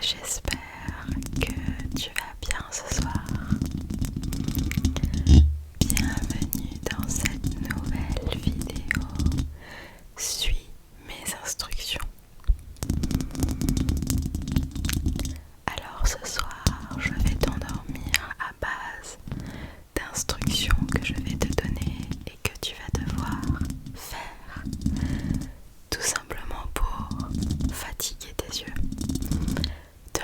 J'espère que tu vas bien ce soir. Bienvenue dans cette nouvelle vidéo. Suis mes instructions. Alors ce soir, je vais t'endormir à base d'instructions que je vais te donner et que tu vas devoir faire. Tout simplement pour fatiguer tes yeux, te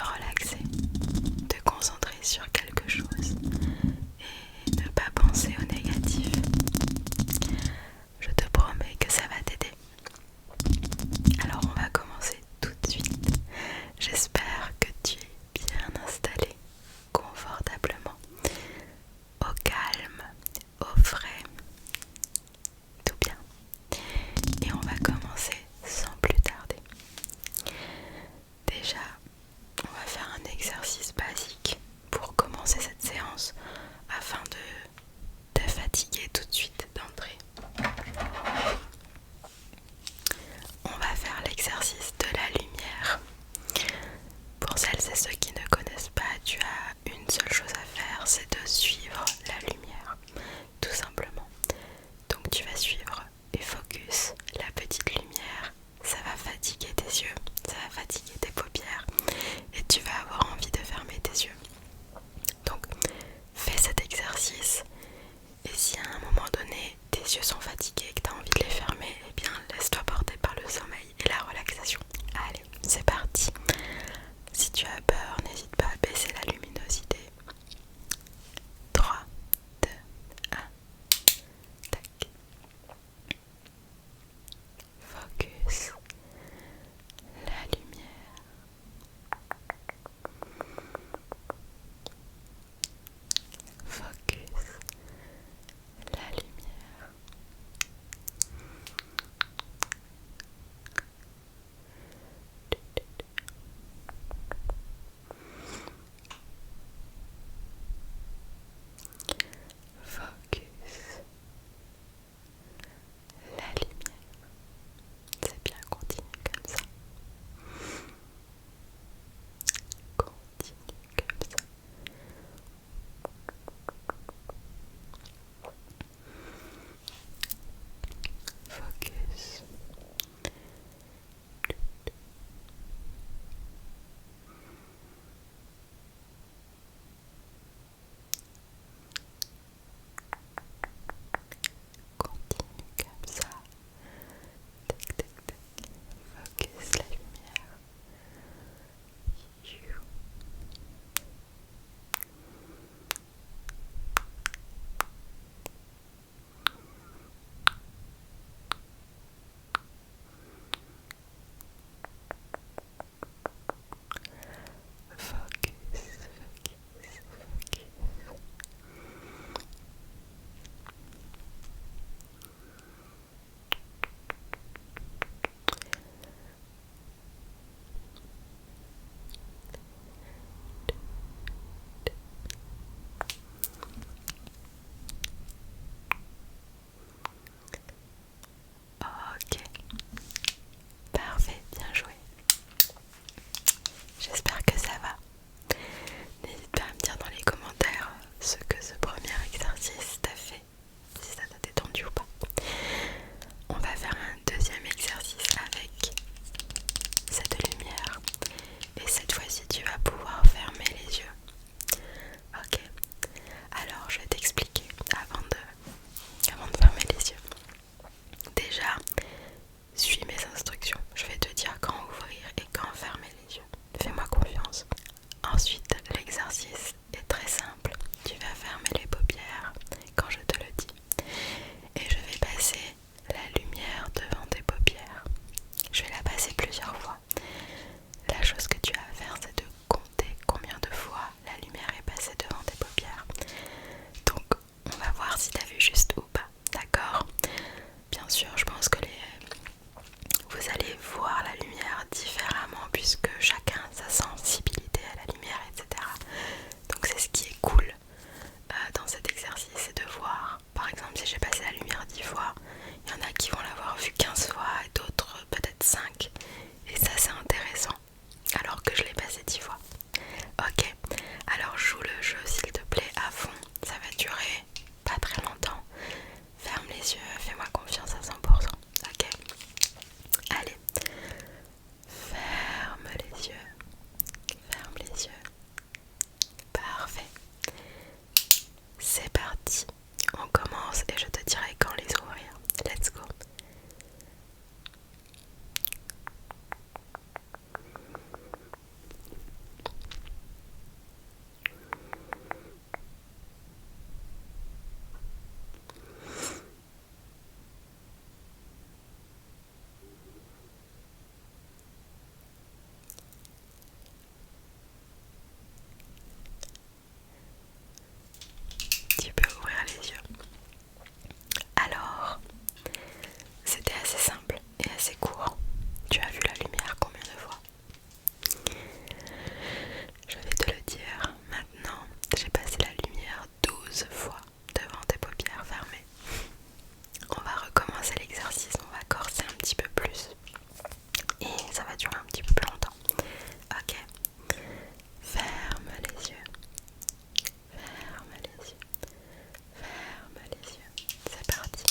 ça va durer un petit peu plus longtemps. Ok. Ferme les yeux. Ferme les yeux. Ferme les yeux. C'est parti.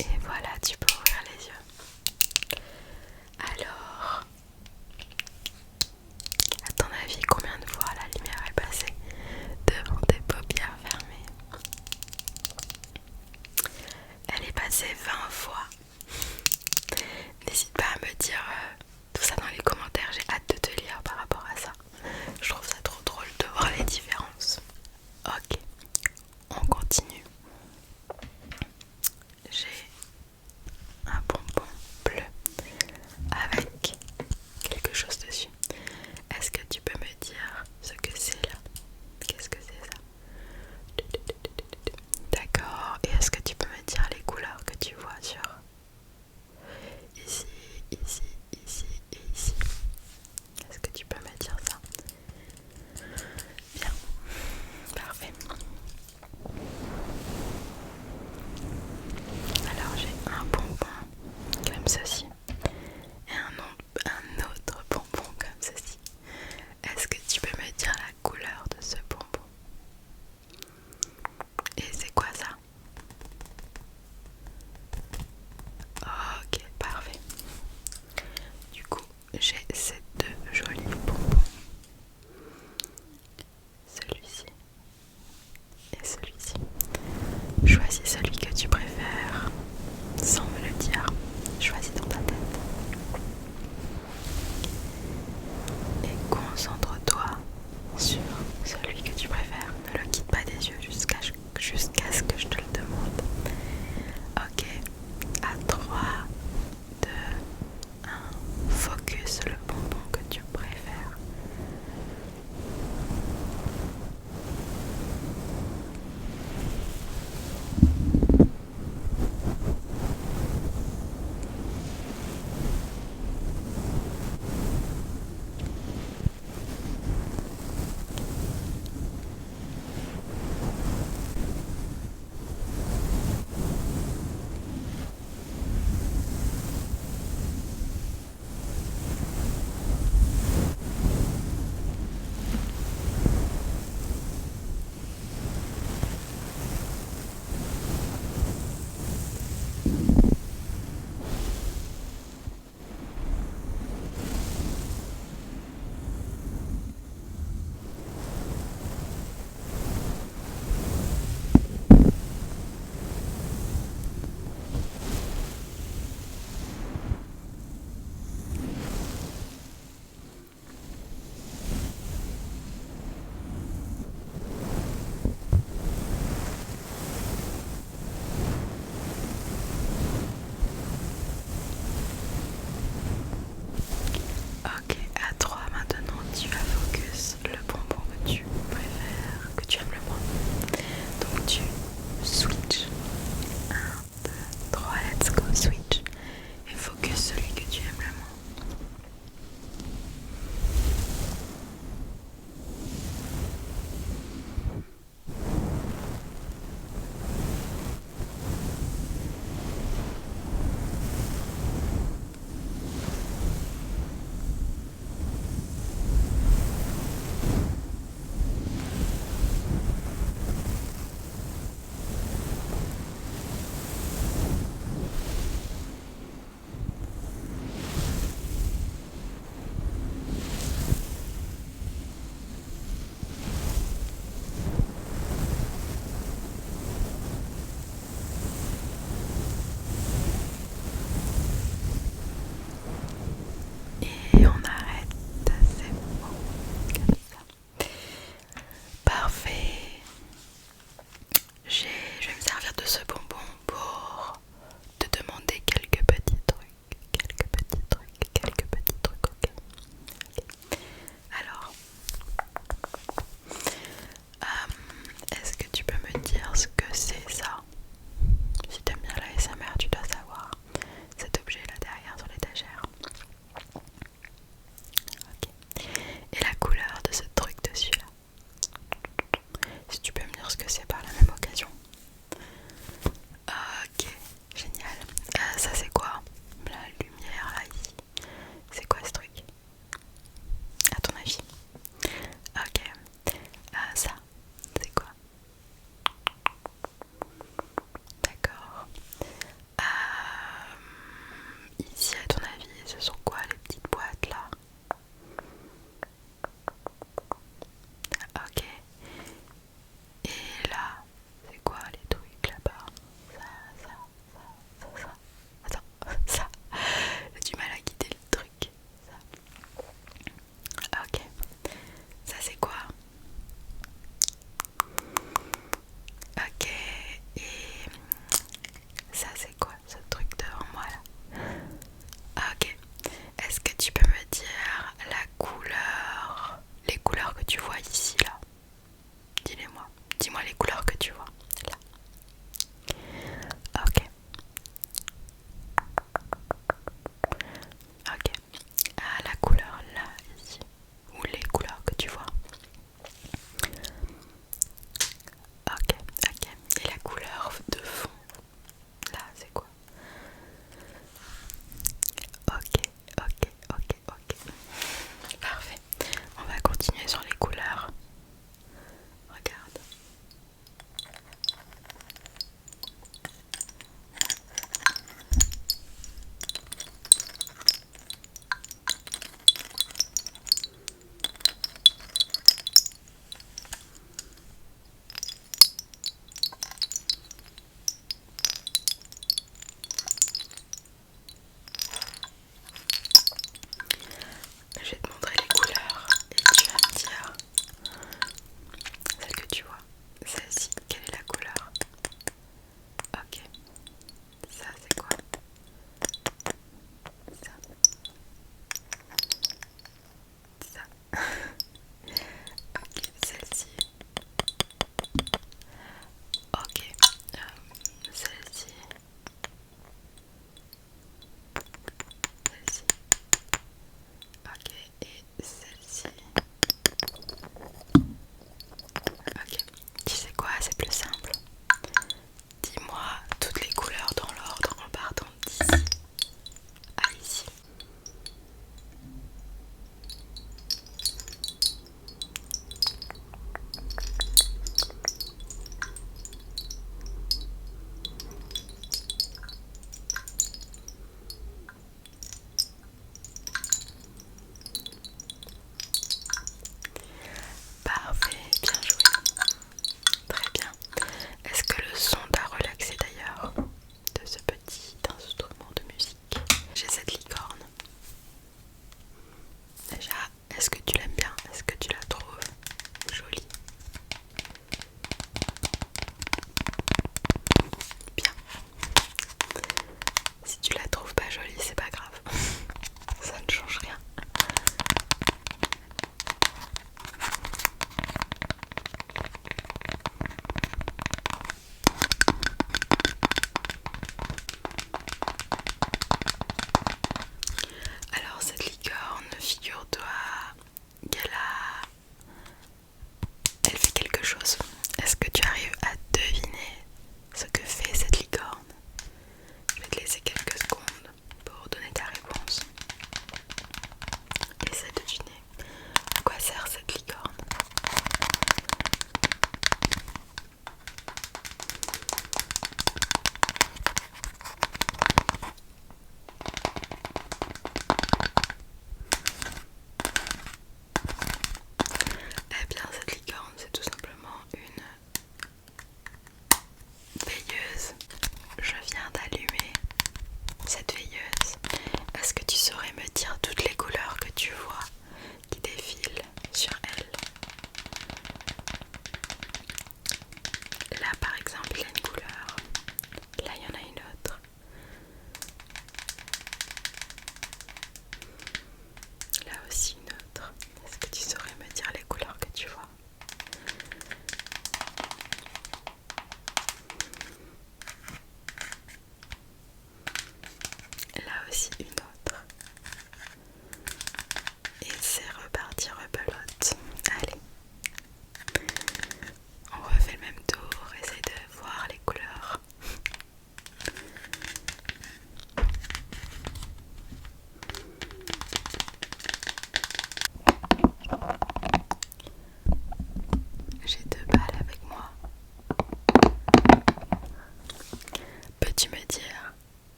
Et voilà, tu peux ouvrir les yeux. Alors, à ton avis, combien de fois la lumière est passée devant tes paupières fermées? Elle est passée 20 fois. N'hésite pas à me dire tout ça dans les commentaires, j'ai hâte de te lire par rapport à ça. Je trouve ça trop drôle de voir les différences. Ok, on continue. J'ai un bonbon bleu avec quelque chose dessus. Est-ce que tu peux me dire ce que c'est là? Qu'est-ce que c'est ça? D'accord. Et est-ce que tu peux me dire les couleurs que tu vois sur ici, ici, ici et ici? Est-ce que tu peux me dire ça? Bien. Parfait. Alors j'ai un bonbon comme ceci et un autre bonbon comme ceci. Est-ce que tu peux me dire la couleur de ce bonbon? Et c'est quoi ça? Ok, parfait. Du coup, j'ai cette